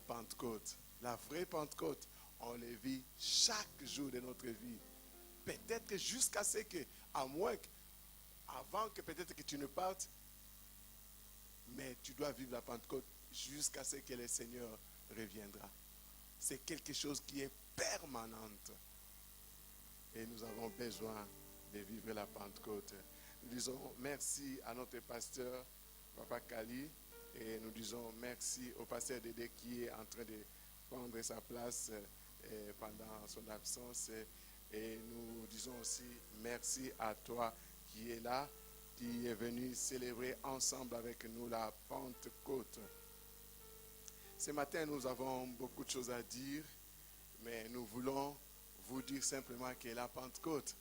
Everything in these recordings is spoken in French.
Pentecôte, la vraie Pentecôte, on le vit chaque jour de notre vie. Peut-être que jusqu'à ce que, à moins que, avant que peut-être que tu ne partes, mais tu dois vivre la Pentecôte jusqu'à ce que le Seigneur reviendra. C'est quelque chose qui est permanente. Et nous avons besoin de vivre la Pentecôte. Nous disons merci à notre pasteur, Papa Kali, et nous disons merci au pasteur Dédé qui est en train de prendre sa place pendant son absence. Et nous disons aussi merci à toi qui est là, qui est venu célébrer ensemble avec nous la Pentecôte. Ce matin, nous avons beaucoup de choses à dire, mais nous voulons vous dire simplement que la Pentecôte,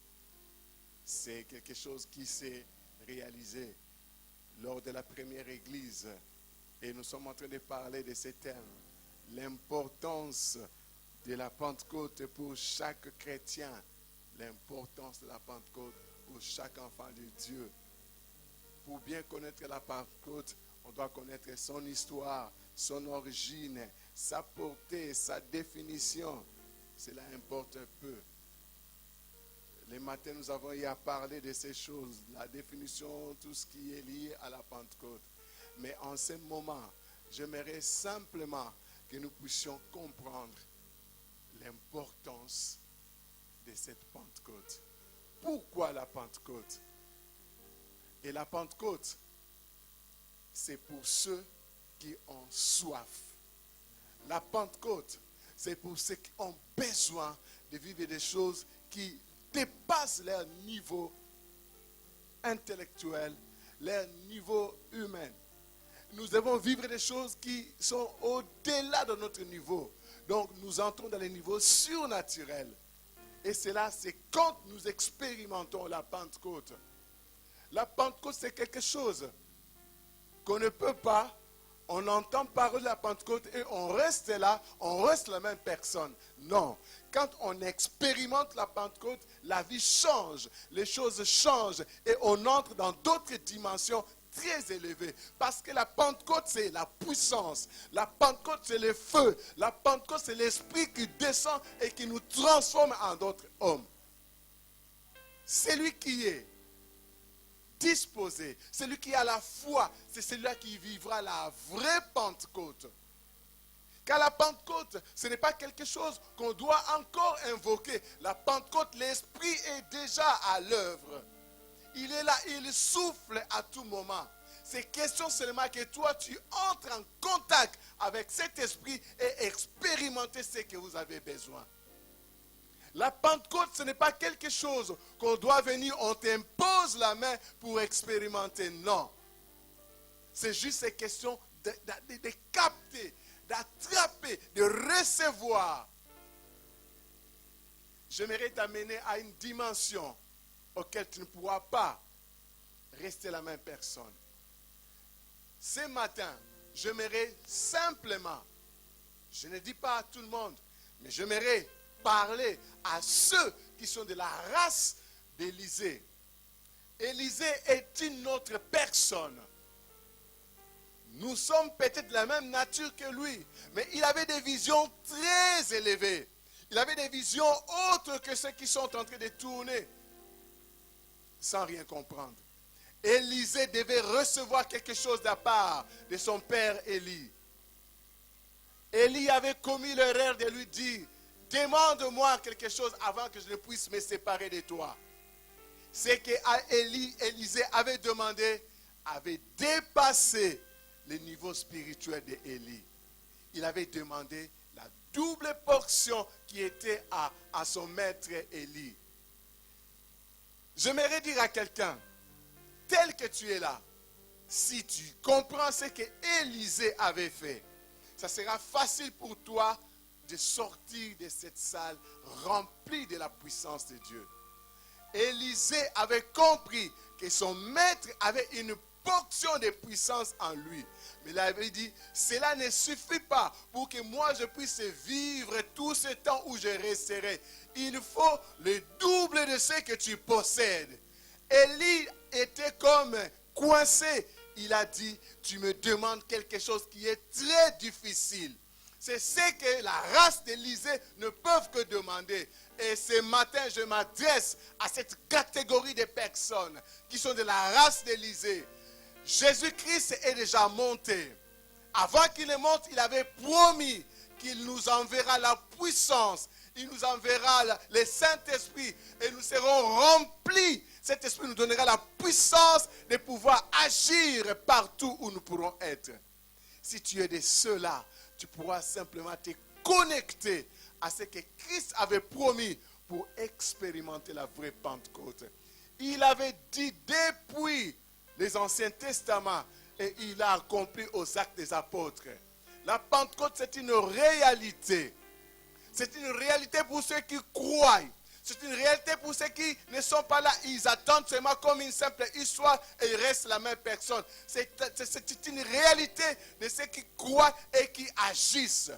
c'est quelque chose qui s'est réalisé lors de la première église. Et nous sommes en train de parler de ces thèmes. L'importance de la Pentecôte pour chaque chrétien. L'importance de la Pentecôte pour chaque enfant de Dieu. Pour bien connaître la Pentecôte, on doit connaître son histoire, son origine, sa portée, sa définition. Cela importe un peu. Les matins, nous avons eu à parler de ces choses, la définition, tout ce qui est lié à la Pentecôte. Mais en ce moment, j'aimerais simplement que nous puissions comprendre l'importance de cette Pentecôte. Pourquoi la Pentecôte? Et la Pentecôte, c'est pour ceux qui ont soif. La Pentecôte, c'est pour ceux qui ont besoin de vivre des choses qui dépassent leur niveau intellectuel, leur niveau humain. Nous devons vivre des choses qui sont au-delà de notre niveau. Donc, nous entrons dans les niveaux surnaturels. Et cela, c'est quand nous expérimentons la Pentecôte. La Pentecôte, c'est quelque chose qu'on ne peut pas. On entend parler de la Pentecôte et on reste là, on reste la même personne. Non. Quand on expérimente la Pentecôte, la vie change, les choses changent et on entre dans d'autres dimensions très élevées. Parce que la Pentecôte, c'est la puissance. La Pentecôte, c'est le feu. La Pentecôte, c'est l'esprit qui descend et qui nous transforme en d'autres hommes. Celui qui est disposé, celui qui a la foi, c'est celui-là qui vivra la vraie Pentecôte. Car la Pentecôte, ce n'est pas quelque chose qu'on doit encore invoquer. La Pentecôte, l'Esprit est déjà à l'œuvre. Il est là, il souffle à tout moment. C'est question seulement que toi, tu entres en contact avec cet Esprit et expérimenter ce que vous avez besoin. La Pentecôte, ce n'est pas quelque chose qu'on doit venir, on t'impose la main pour expérimenter. Non. C'est juste une question de capter, d'attraper, de recevoir. J'aimerais t'amener à une dimension auquel tu ne pourras pas rester la même personne. Ce matin, j'aimerais simplement, je ne dis pas à tout le monde, mais j'aimerais parler à ceux qui sont de la race d'Élisée. Élisée est une autre personne. Nous sommes peut-être de la même nature que lui, mais il avait des visions très élevées. Il avait des visions autres que ceux qui sont en train de tourner sans rien comprendre. Élisée devait recevoir quelque chose de part de son père Élie. Élie avait commis l'erreur de lui dire: demande-moi quelque chose avant que je ne puisse me séparer de toi. Ce que Élisée avait demandé avait dépassé le niveau spirituel d'Élie. Il avait demandé la double portion qui était à son maître Élie. J'aimerais dire à quelqu'un, tel que tu es là, si tu comprends ce que Élisée avait fait, ça sera facile pour toi de sortir de cette salle remplie de la puissance de Dieu. Élisée avait compris que son maître avait une portion de puissance en lui. Mais il avait dit, cela ne suffit pas pour que moi je puisse vivre tout ce temps où je resterai. Il faut le double de ce que tu possèdes. Élie était comme coincé. Il a dit, tu me demandes quelque chose qui est très difficile. C'est ce que la race d'Élysée ne peuvent que demander. Et ce matin, je m'adresse à cette catégorie de personnes qui sont de la race d'Élysée. Jésus-Christ est déjà monté. Avant qu'il ne monte, il avait promis qu'il nous enverra la puissance. Il nous enverra le Saint-Esprit et nous serons remplis. Cet Esprit nous donnera la puissance de pouvoir agir partout où nous pourrons être. Si tu es de ceux-là, tu pourras simplement te connecter à ce que Christ avait promis pour expérimenter la vraie Pentecôte. Il avait dit depuis les Anciens Testaments et il a accompli aux actes des apôtres. La Pentecôte, c'est une réalité. C'est une réalité pour ceux qui croient. C'est une réalité pour ceux qui ne sont pas là. Ils attendent seulement comme une simple histoire et ils restent la même personne. C'est une réalité de ceux qui croient et qui agissent.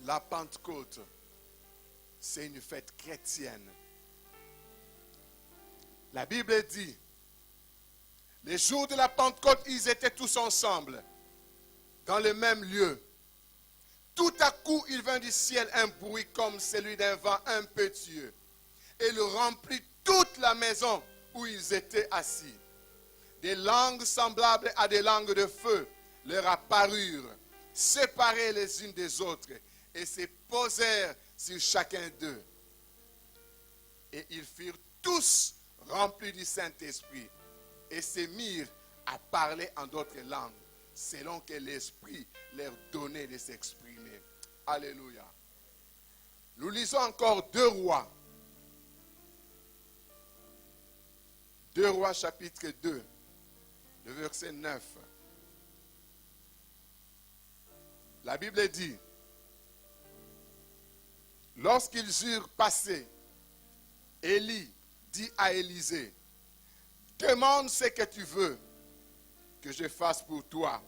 La Pentecôte, c'est une fête chrétienne. La Bible dit, les jours de la Pentecôte, ils étaient tous ensemble, dans le même lieu. Tout à coup, il vint du ciel un bruit comme celui d'un vent impétueux. Et il remplit toute la maison où ils étaient assis. Des langues semblables à des langues de feu leur apparurent, séparées les unes des autres, et se posèrent sur chacun d'eux. Et ils furent tous remplis du Saint-Esprit, et se mirent à parler en d'autres langues, selon que l'Esprit leur donnait de s'exprimer. Alléluia. Nous lisons encore 2 Rois. 2 Rois chapitre 2, le verset 9. La Bible dit, lorsqu'ils eurent passé, Élie dit à Élisée, demande ce que tu veux que je fasse pour toi,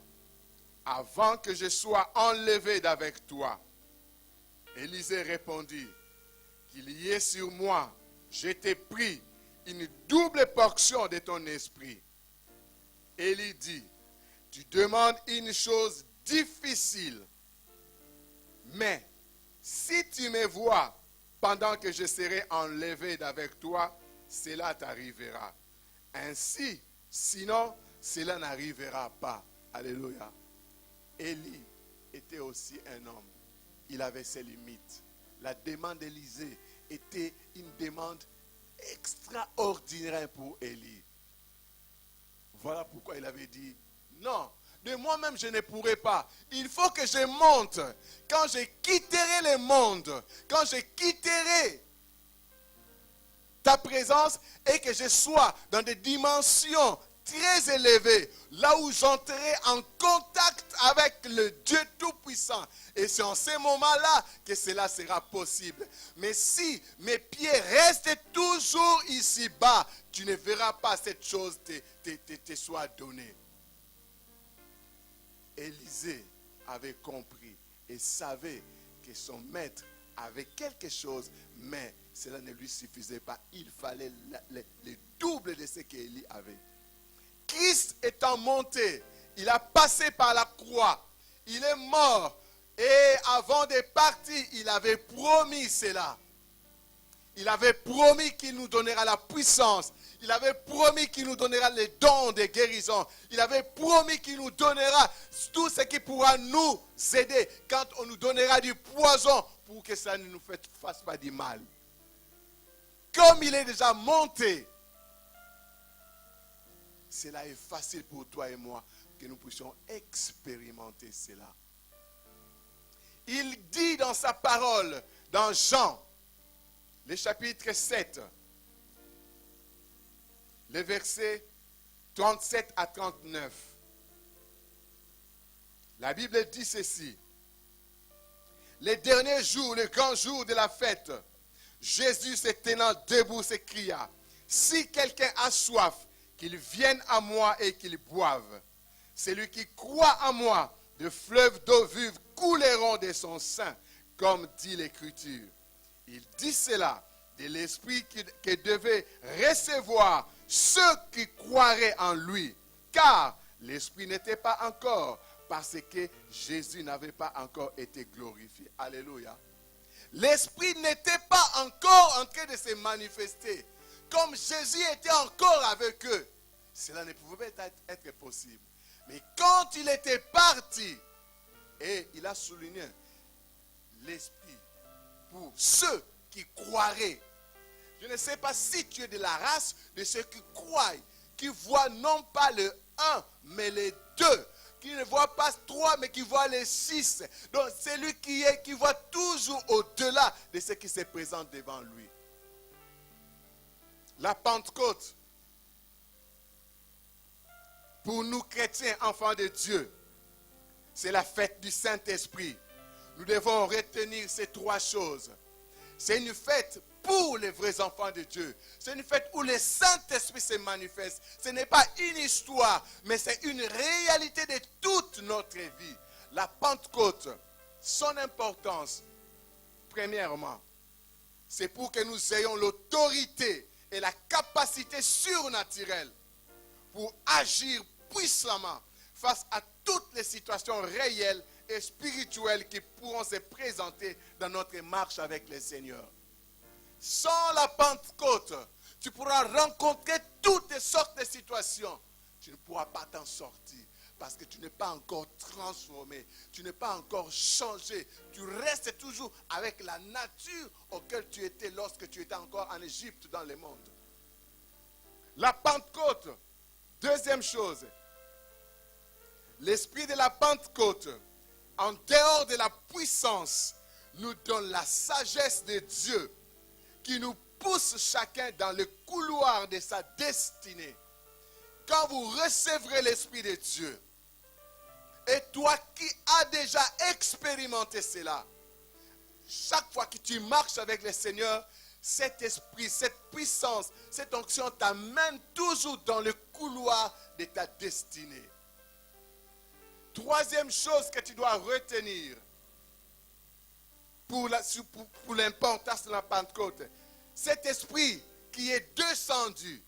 avant que je sois enlevé d'avec toi. Élisée répondit, qu'il y ait sur moi, je t'ai pris une double portion de ton esprit. Élie dit, tu demandes une chose difficile, mais si tu me vois pendant que je serai enlevé d'avec toi, cela t'arrivera. Ainsi, sinon, cela n'arrivera pas. Alléluia. Élie était aussi un homme. Il avait ses limites. La demande d'Élisée était une demande extraordinaire pour Élie. Voilà pourquoi il avait dit, non, de moi-même je ne pourrai pas. Il faut que je monte. Quand je quitterai le monde, quand je quitterai ta présence et que je sois dans des dimensions très élevées, là où j'entrerai en contact avec le Dieu Tout-Puissant. Et c'est en ce moment-là que cela sera possible. Mais si mes pieds restent toujours ici-bas, tu ne verras pas cette chose te soit donnée. Élisée avait compris et savait que son maître avait quelque chose, mais cela ne lui suffisait pas. Il fallait le double de ce qu'Élie avait. Christ étant monté, il a passé par la croix, il est mort, et avant de partir, il avait promis cela. Il avait promis qu'il nous donnera la puissance. Il avait promis qu'il nous donnera les dons de guérison. Il avait promis qu'il nous donnera tout ce qui pourra nous aider quand on nous donnera du poison pour que ça ne nous fasse pas du mal. Comme il est déjà monté, cela est facile pour toi et moi que nous puissions expérimenter cela. Il dit dans sa parole, dans Jean, le chapitre 7, les versets 37 à 39. La Bible dit ceci. Les derniers jours, le grand jour de la fête, Jésus se tenant debout s'écria, si quelqu'un a soif, qu'il vienne à moi et qu'il boive. Celui qui croit en moi, de fleuves d'eau vive couleront de son sein, comme dit l'Écriture. Il dit cela de l'Esprit que devait recevoir ceux qui croiraient en lui, car l'Esprit n'était pas encore parce que Jésus n'avait pas encore été glorifié. Alléluia. L'Esprit n'était pas encore en train de se manifester. Comme Jésus était encore avec eux, cela ne pouvait être possible. Mais quand il était parti, et il a souligné l'Esprit pour ceux qui croiraient. Je ne sais pas si tu es de la race de ceux qui croient, qui voient non pas le 1, mais les 2. Qui ne voient pas 3, mais qui voient les 6. Donc, c'est lui qui voit toujours au-delà de ce qui se présente devant lui. La Pentecôte, pour nous chrétiens, enfants de Dieu, c'est la fête du Saint-Esprit. Nous devons retenir ces 3 choses. C'est une fête pour les vrais enfants de Dieu. C'est une fête où le Saint-Esprit se manifeste. Ce n'est pas une histoire, mais c'est une réalité de toute notre vie. La Pentecôte, son importance, premièrement, c'est pour que nous ayons l'autorité et la capacité surnaturelle pour agir puissamment face à toutes les situations réelles et spirituelles qui pourront se présenter dans notre marche avec le Seigneur. Sans la Pentecôte, tu pourras rencontrer toutes sortes de situations. Tu ne pourras pas t'en sortir parce que tu n'es pas encore transformé, tu n'es pas encore changé. Tu restes toujours avec la nature auquel tu étais lorsque tu étais encore en Égypte dans le monde. La Pentecôte, deuxième chose, l'esprit de la Pentecôte, en dehors de la puissance, nous donne la sagesse de Dieu qui nous pousse chacun dans le couloir de sa destinée. Quand vous recevrez l'Esprit de Dieu, et toi qui as déjà expérimenté cela, chaque fois que tu marches avec le Seigneur, cet esprit, cette puissance, cette onction t'amène toujours dans le couloir de ta destinée. Troisième chose que tu dois retenir pour l'importance de la Pentecôte, cet esprit qui est descendu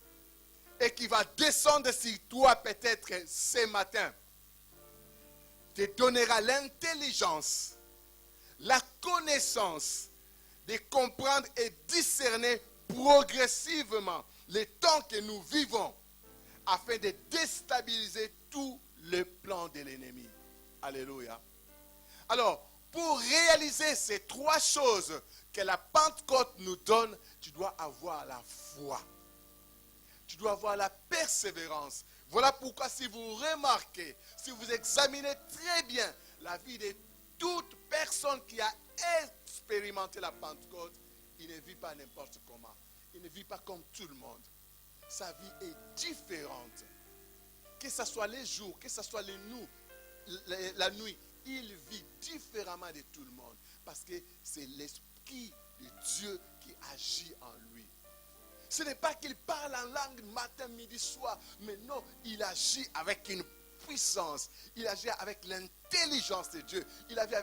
et qui va descendre sur toi peut-être ce matin, te donnera l'intelligence, la connaissance de comprendre et discerner progressivement les temps que nous vivons afin de déstabiliser tout le plan de l'ennemi. Alléluia. Alors, pour réaliser ces 3 choses que la Pentecôte nous donne, tu dois avoir la foi. Tu dois avoir la persévérance. Voilà pourquoi si vous remarquez, si vous examinez très bien la vie de toute personne qui a expérimenté la Pentecôte, il ne vit pas n'importe comment. Il ne vit pas comme tout le monde. Sa vie est différente. Que ce soit les jours, que ce soit la nuit, il vit différemment de tout le monde. Parce que c'est l'Esprit de Dieu qui agit en lui. Ce n'est pas qu'il parle en langue matin, midi, soir. Mais non, il agit avec une puissance. Il agit avec l'intelligence de Dieu. Il agit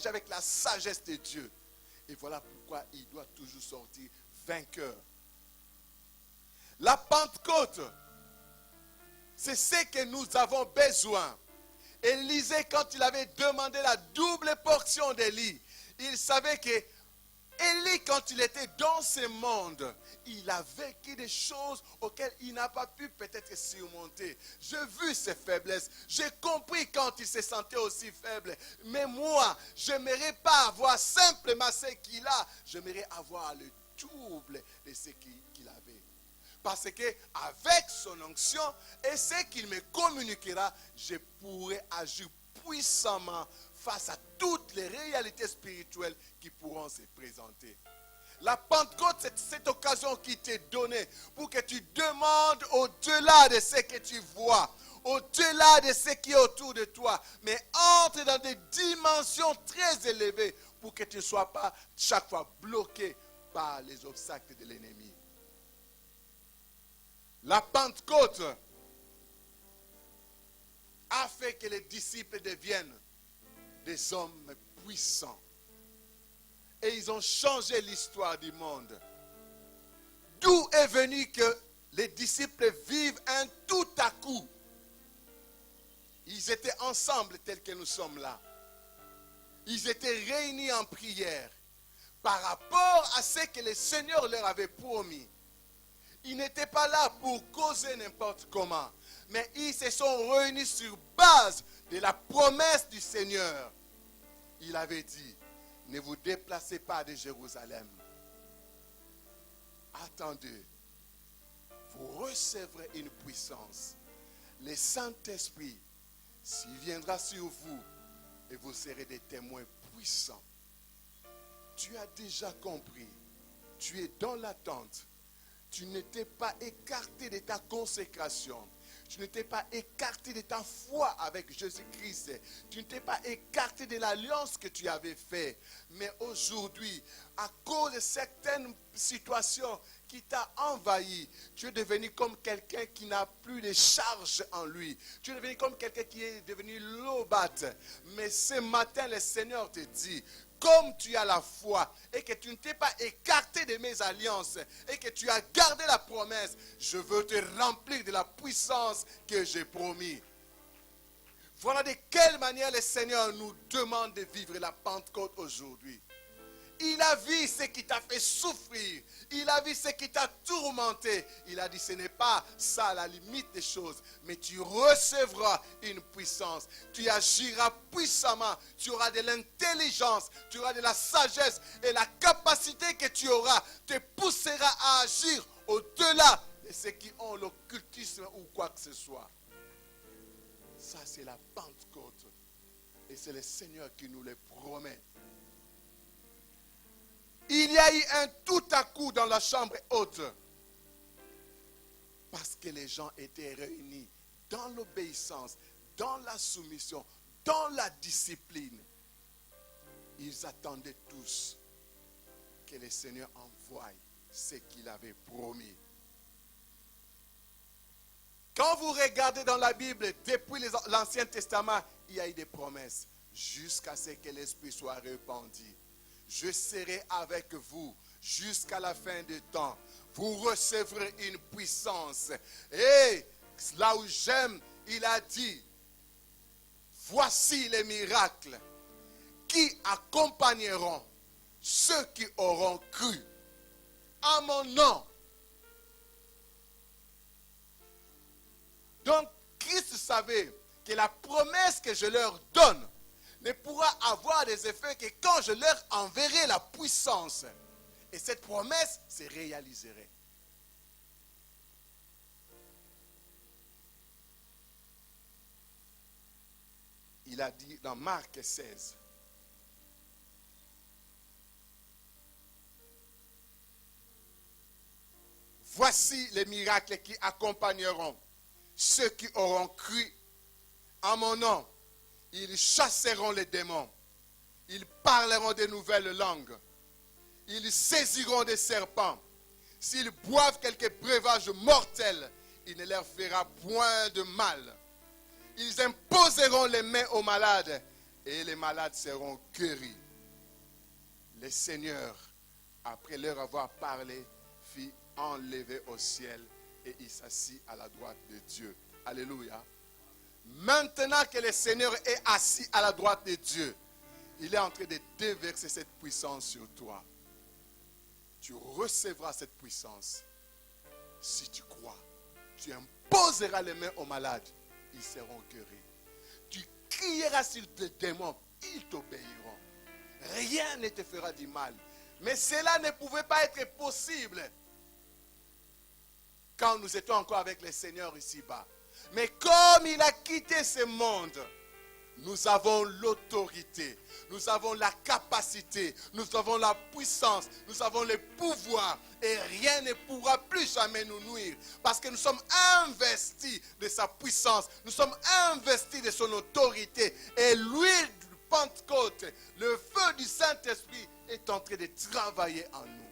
avec la sagesse de Dieu. Et voilà pourquoi il doit toujours sortir vainqueur. La Pentecôte, c'est ce que nous avons besoin. Élisée, quand il avait demandé la double portion d'Élie, il savait que Élie, quand il était dans ce monde, il a vécu des choses auxquelles il n'a pas pu peut-être surmonter. J'ai vu ses faiblesses. J'ai compris quand il se sentait aussi faible. Mais moi, je n'aimerais pas avoir simplement ce qu'il a. J'aimerais avoir le double de ce qu'il avait. Parce qu'avec son onction et ce qu'il me communiquera, je pourrai agir puissamment face à toutes les réalités spirituelles qui pourront se présenter. La Pentecôte, c'est cette occasion qui t'est donnée pour que tu demandes au-delà de ce que tu vois, au-delà de ce qui est autour de toi, mais entre dans des dimensions très élevées pour que tu ne sois pas chaque fois bloqué par les obstacles de l'ennemi. La Pentecôte a fait que les disciples deviennent des hommes puissants. Et ils ont changé l'histoire du monde. D'où est venu que les disciples vivent un tout à coup. Ils étaient ensemble tels que nous sommes là. Ils étaient réunis en prière par rapport à ce que le Seigneur leur avait promis. Ils n'étaient pas là pour causer n'importe comment, mais ils se sont réunis sur base de la promesse du Seigneur. Il avait dit, ne vous déplacez pas de Jérusalem. Attendez, vous recevrez une puissance. Le Saint-Esprit s'il viendra sur vous et vous serez des témoins puissants. Tu as déjà compris, tu es dans l'attente. Tu n'étais pas écarté de ta consécration. Tu n'étais pas écarté de ta foi avec Jésus-Christ. Tu n'étais pas écarté de l'alliance que tu avais faite. Mais aujourd'hui, à cause de certaines situations qui t'ont envahi, tu es devenu comme quelqu'un qui n'a plus de charge en lui. Tu es devenu comme quelqu'un qui est devenu lobat. Mais ce matin, le Seigneur te dit, comme tu as la foi et que tu ne t'es pas écarté de mes alliances et que tu as gardé la promesse, je veux te remplir de la puissance que j'ai promis. Voilà de quelle manière le Seigneur nous demande de vivre la Pentecôte aujourd'hui. Il a vu ce qui t'a fait souffrir. Il a vu ce qui t'a tourmenté. Il a dit, ce n'est pas ça la limite des choses. Mais tu recevras une puissance. Tu agiras puissamment. Tu auras de l'intelligence. Tu auras de la sagesse. Et la capacité que tu auras te poussera à agir au-delà de ceux qui ont l'occultisme ou quoi que ce soit. Ça, c'est la Pentecôte. Et c'est le Seigneur qui nous le promet. Il y a eu un tout à coup dans la chambre haute. Parce que les gens étaient réunis dans l'obéissance, dans la soumission, dans la discipline. Ils attendaient tous que le Seigneur envoie ce qu'il avait promis. Quand vous regardez dans la Bible, depuis l'Ancien Testament, il y a eu des promesses jusqu'à ce que l'Esprit soit répandu. Je serai avec vous jusqu'à la fin du temps. Vous recevrez une puissance. Et là où j'aime, il a dit, voici les miracles qui accompagneront ceux qui auront cru à mon nom. Donc, Christ savait que la promesse que je leur donne ne pourra avoir des effets que quand je leur enverrai la puissance. Et cette promesse se réaliserait. Il a dit dans Marc 16. Voici les miracles qui accompagneront ceux qui auront cru en mon nom. Ils chasseront les démons. Ils parleront de nouvelles langues. Ils saisiront des serpents. S'ils boivent quelques breuvages mortels, il ne leur fera point de mal. Ils imposeront les mains aux malades et les malades seront guéris. Le Seigneur, après leur avoir parlé, fit enlever au ciel et il s'assit à la droite de Dieu. Alléluia. Maintenant que le Seigneur est assis à la droite de Dieu, il est en train de déverser cette puissance sur toi. Tu recevras cette puissance. Si tu crois, tu imposeras les mains aux malades, ils seront guéris. Tu crieras sur les démons, ils t'obéiront. Rien ne te fera du mal. Mais cela ne pouvait pas être possible quand nous étions encore avec le Seigneur ici-bas. Mais comme il a quitté ce monde, nous avons l'autorité, nous avons la capacité, nous avons la puissance, nous avons le pouvoir et rien ne pourra plus jamais nous nuire parce que nous sommes investis de sa puissance, nous sommes investis de son autorité et l'huile de Pentecôte, le feu du Saint-Esprit est en train de travailler en nous.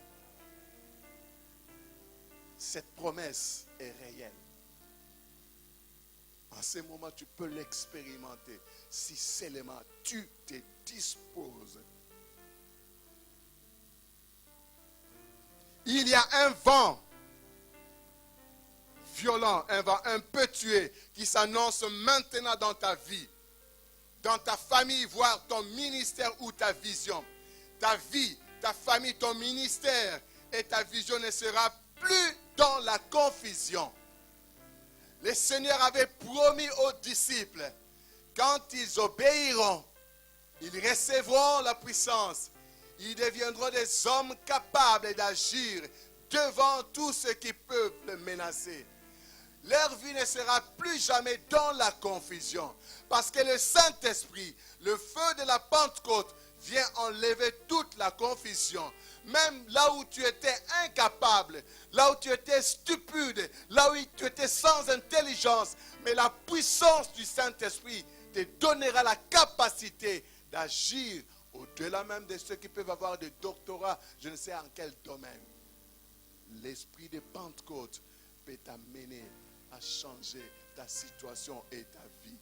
Cette promesse est réelle. En ce moment, tu peux l'expérimenter si seulement tu te disposes. Il y a un vent violent, un vent un peu tué qui s'annonce maintenant dans ta vie, dans ta famille, voire ton ministère ou ta vision. Ta vie, ta famille, ton ministère et ta vision ne sera plus dans la confusion. Le Seigneur avait promis aux disciples, quand ils obéiront, ils recevront la puissance. Ils deviendront des hommes capables d'agir devant tous ceux qui peuvent le menacer. Leur vie ne sera plus jamais dans la confusion. Parce que le Saint-Esprit, le feu de la Pentecôte, vient enlever toute la confusion. Même là où tu étais incapable, là où tu étais stupide, là où tu étais sans intelligence, mais la puissance du Saint-Esprit te donnera la capacité d'agir au-delà même de ceux qui peuvent avoir des doctorats, je ne sais en quel domaine. L'esprit de Pentecôte peut t'amener à changer ta situation et ta vie.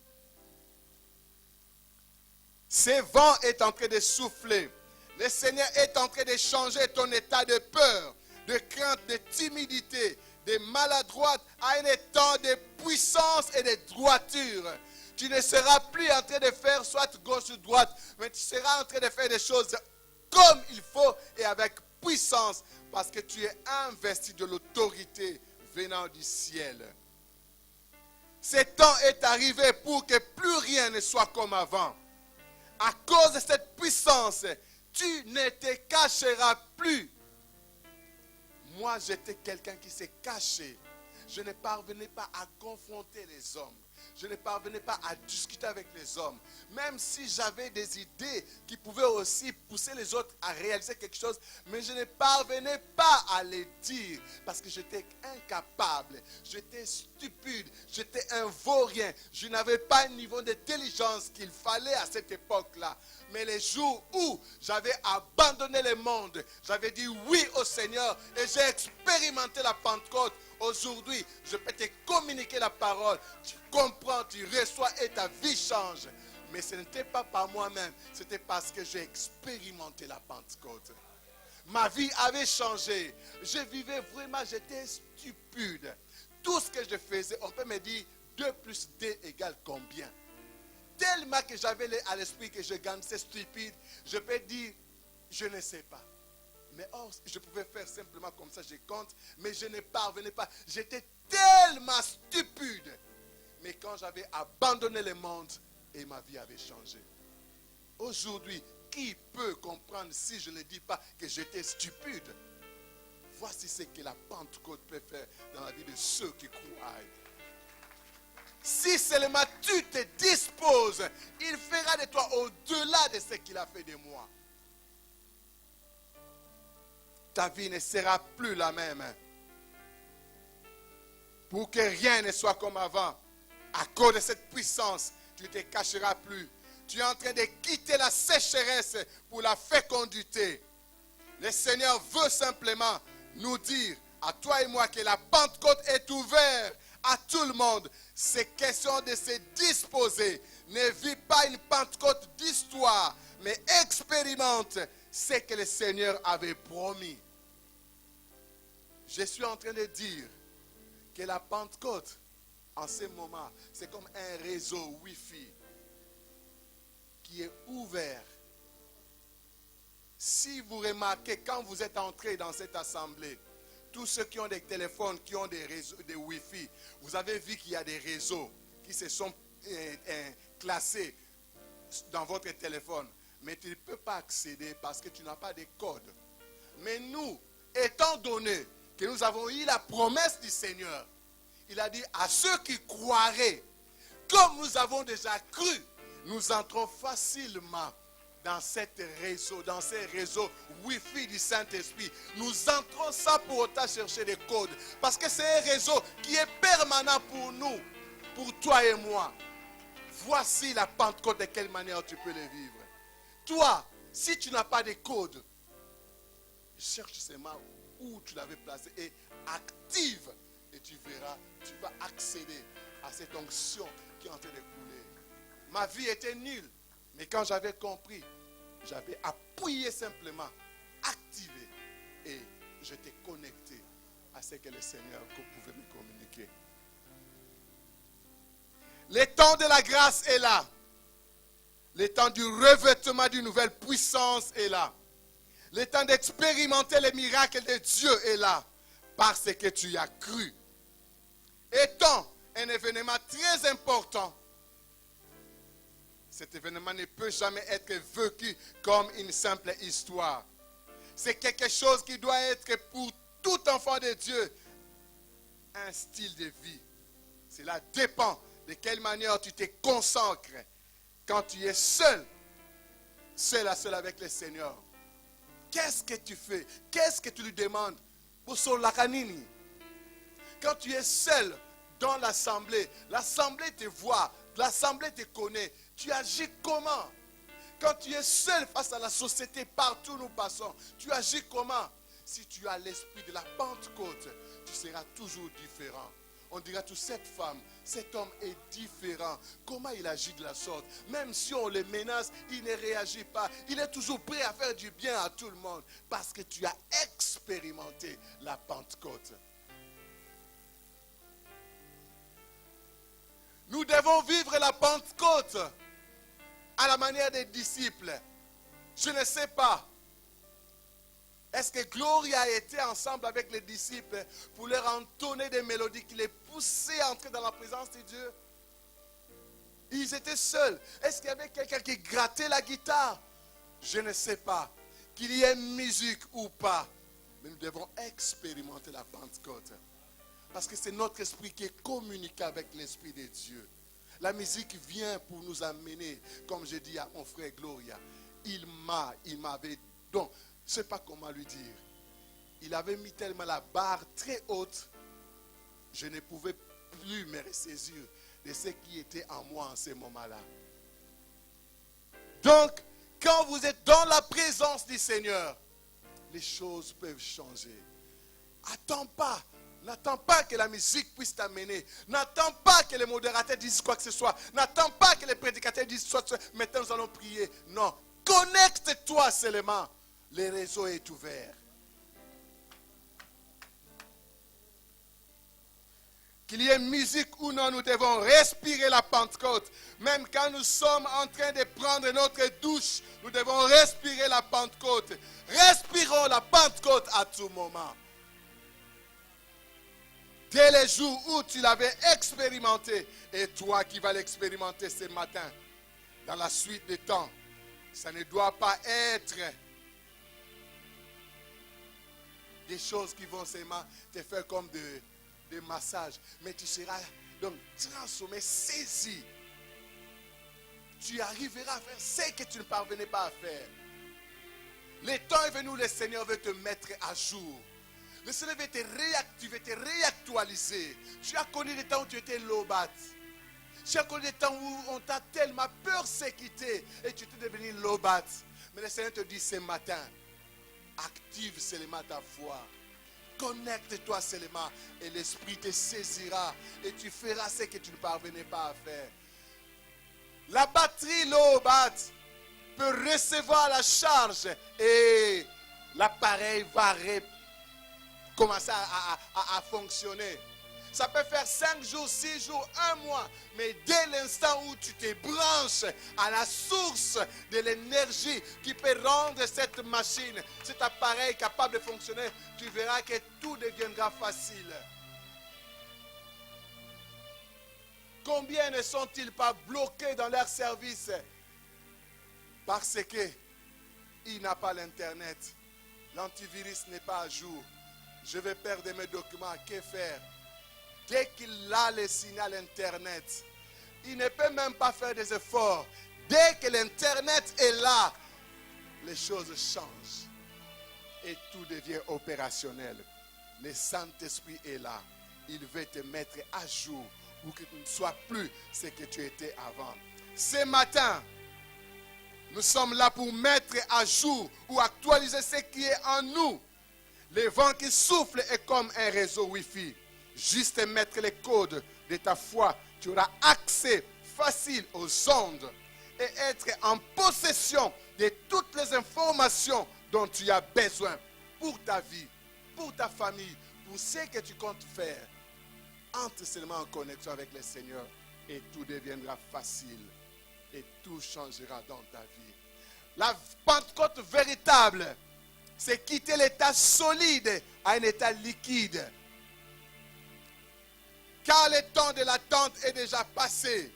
Ce vent est en train de souffler. Le Seigneur est en train de changer ton état de peur, de crainte, de timidité, de maladroite à un état de puissance et de droiture. Tu ne seras plus en train de faire soit gauche ou droite, mais tu seras en train de faire des choses comme il faut et avec puissance, parce que tu es investi de l'autorité venant du ciel. Ce temps est arrivé pour que plus rien ne soit comme avant. À cause de cette puissance, tu ne te cacheras plus. Moi, j'étais quelqu'un qui s'est caché. Je ne parvenais pas à confronter les hommes. Je ne parvenais pas à discuter avec les hommes. Même si j'avais des idées qui pouvaient aussi pousser les autres à réaliser quelque chose, mais je ne parvenais pas à les dire parce que j'étais incapable, j'étais stupide, j'étais un vaurien. Je n'avais pas un niveau d'intelligence qu'il fallait à cette époque-là. Mais les jours où j'avais abandonné le monde, j'avais dit oui au Seigneur et j'ai expérimenté la Pentecôte. Aujourd'hui, je peux te communiquer la parole. Tu comprends, tu reçois et ta vie change. Mais ce n'était pas par moi-même, c'était parce que j'ai expérimenté la Pentecôte. Ma vie avait changé. Je vivais vraiment, j'étais stupide. Tout ce que je faisais, on peut me dire 2 plus 2 égale combien? Tellement que j'avais à l'esprit que je gagnais stupide, je peux dire, je ne sais pas. Mais or, je pouvais faire simplement comme ça, je compte, mais je ne parvenais pas. J'étais tellement stupide. Mais quand j'avais abandonné le monde, et ma vie avait changé. Aujourd'hui, qui peut comprendre si je ne dis pas que j'étais stupide? Voici ce que la Pentecôte peut faire dans la vie de ceux qui croient. Si seulement tu te disposes, il fera de toi au-delà de ce qu'il a fait de moi. Ta vie ne sera plus la même. Pour que rien ne soit comme avant, à cause de cette puissance, tu ne te cacheras plus. Tu es en train de quitter la sécheresse pour la fécondité. Le Seigneur veut simplement nous dire, à toi et moi, que la Pentecôte est ouverte à tout le monde. C'est question de se disposer. Ne vis pas une Pentecôte d'histoire, mais expérimente ce que le Seigneur avait promis. Je suis en train de dire que la Pentecôte, en ce moment, c'est comme un réseau Wi-Fi qui est ouvert. Si vous remarquez, quand vous êtes entré dans cette assemblée, tous ceux qui ont des téléphones, qui ont des réseaux, des Wi-Fi, vous avez vu qu'il y a des réseaux qui se sont classés dans votre téléphone. Mais tu ne peux pas accéder parce que tu n'as pas de code. Mais nous, étant donné que nous avons eu la promesse du Seigneur, il a dit à ceux qui croiraient, comme nous avons déjà cru, nous entrons facilement dans ces réseaux Wi-Fi du Saint-Esprit. Nous entrons sans pour autant chercher des codes. Parce que c'est un réseau qui est permanent pour nous, pour toi et moi. Voici la Pentecôte, de quelle manière tu peux le vivre. Toi, si tu n'as pas de code, cherche seulement où tu l'avais placé et active. Et tu verras, tu vas accéder à cette onction qui est en train de couler. Ma vie était nulle. Mais quand j'avais compris, j'avais appuyé simplement, activé. Et j'étais connecté à ce que le Seigneur pouvait me communiquer. Le temps de la grâce est là. Le temps du revêtement d'une nouvelle puissance est là. Le temps d'expérimenter les miracles de Dieu est là. Parce que tu y as cru. Étant un événement très important, cet événement ne peut jamais être vécu comme une simple histoire. C'est quelque chose qui doit être pour tout enfant de Dieu un style de vie. Cela dépend de quelle manière tu te consacres quand tu es seul à seul avec le Seigneur. Qu'est-ce que tu fais? Qu'est-ce que tu lui demandes? Pour son lakanini. Quand tu es seul dans l'assemblée te voit, l'assemblée te connaît. Tu agis comment? Quand tu es seul face à la société, partout où nous passons, tu agis comment? Si tu as l'esprit de la Pentecôte, tu seras toujours différent. On dira toute cette femme, cet homme est différent. Comment il agit de la sorte? Même si on le menace, il ne réagit pas. Il est toujours prêt à faire du bien à tout le monde. Parce que tu as expérimenté la Pentecôte. Nous devons vivre la Pentecôte à la manière des disciples. Je ne sais pas. Est-ce que Gloria a été ensemble avec les disciples pour leur entonner des mélodies qui les poussaient à entrer dans la présence de Dieu? Ils étaient seuls. Est-ce qu'il y avait quelqu'un qui grattait la guitare? Je ne sais pas. Qu'il y ait musique ou pas. Mais nous devons expérimenter la Pentecôte. Parce que c'est notre esprit qui est communiqué avec l'esprit de Dieu. La musique vient pour nous amener, comme j'ai dit à mon frère Gloria, il m'avait, donc, je ne sais pas comment lui dire, il avait mis tellement la barre très haute, je ne pouvais plus me ressaisir de ce qui était en moi en ce moment-là. Donc, quand vous êtes dans la présence du Seigneur, les choses peuvent changer. N'attends pas que la musique puisse t'amener. N'attends pas que les modérateurs disent quoi que ce soit. N'attends pas que les prédicateurs disent soit. Maintenant nous allons prier. Non. Connecte-toi seulement. Le réseau est ouvert. Qu'il y ait musique ou non, nous devons respirer la Pentecôte. Même quand nous sommes en train de prendre notre douche, nous devons respirer la Pentecôte. Respirons la Pentecôte à tout moment. Dès les jours où tu l'avais expérimenté, et toi qui vas l'expérimenter ce matin, dans la suite des temps, ça ne doit pas être des choses qui vont seulement te faire comme des massages, mais tu seras donc transformé, saisi. Tu arriveras à faire ce que tu ne parvenais pas à faire. Le temps est venu où le Seigneur veut te mettre à jour. Le Seigneur veut te réactiver, te réactualiser. Tu as connu des temps où tu étais lobat. Tu as connu des temps où on t'a tellement persécuté et tu étais devenu lobat. Mais le Seigneur te dit ce matin, active seulement ta foi. Connecte-toi seulement et l'Esprit te saisira et tu feras ce que tu ne parvenais pas à faire. La batterie lobat peut recevoir la charge et l'appareil va commencer à fonctionner. Ça peut faire 5 jours, 6 jours, 1 mois. Mais dès l'instant où tu te branches à la source de l'énergie qui peut rendre cette machine, cet appareil capable de fonctionner, tu verras que tout deviendra facile. Combien ne sont-ils pas bloqués dans leur service parce qu'il n'a pas l'internet, l'antivirus n'est pas à jour. Je vais perdre mes documents, que faire? Dès qu'il a le signal internet, il ne peut même pas faire des efforts. Dès que l'internet est là, les choses changent et tout devient opérationnel. Le Saint-Esprit est là. Il veut te mettre à jour pour que tu ne sois plus ce que tu étais avant. Ce matin, nous sommes là pour mettre à jour ou actualiser ce qui est en nous. Le vent qui souffle est comme un réseau Wi-Fi. Juste mettre les codes de ta foi, tu auras accès facile aux ondes et être en possession de toutes les informations dont tu as besoin pour ta vie, pour ta famille, pour ce que tu comptes faire. Entre seulement en connexion avec le Seigneur et tout deviendra facile et tout changera dans ta vie. La Pentecôte véritable, c'est quitter l'état solide à un état liquide. Car le temps de l'attente est déjà passé.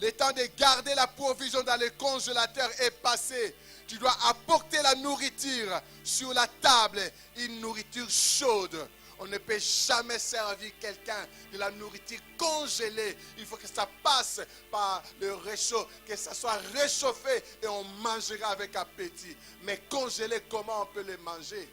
Le temps de garder la provision dans le congélateur est passé. Tu dois apporter la nourriture sur la table, une nourriture chaude. On ne peut jamais servir quelqu'un de la nourriture congelée. Il faut que ça passe par le réchaud, que ça soit réchauffé et on mangera avec appétit. Mais congelé, comment on peut le manger?